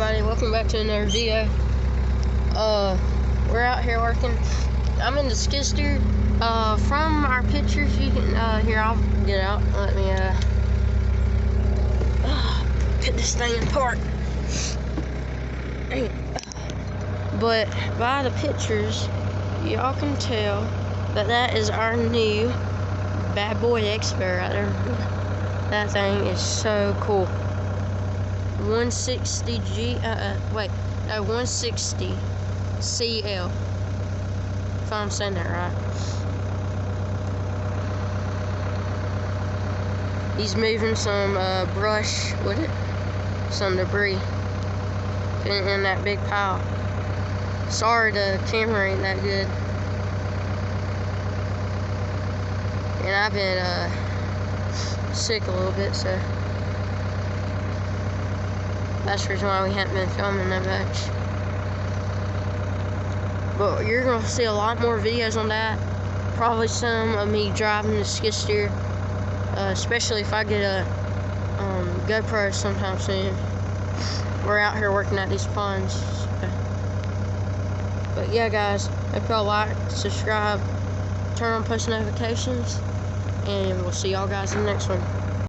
everybody, welcome back to another video. We're out here working. I'm in the skid steer. From our pictures, you can, here, I'll get out. Let me, put this thing apart. But by the pictures, y'all can tell that that is our new bad boy excavator right there. That thing is so cool. 160 CL, if I'm saying that right. He's moving some brush with it, some debris in that big pile. Sorry, the camera ain't that good, and I've been sick a little bit, so that's the reason why we haven't been filming that much. But you're gonna see a lot more videos on that. Probably some of me driving the skid steer, especially if I get a GoPro sometime soon. We're out here working at these ponds. So. But yeah, guys, hope y'all like, subscribe, turn on post notifications, and we'll see y'all guys in the next one.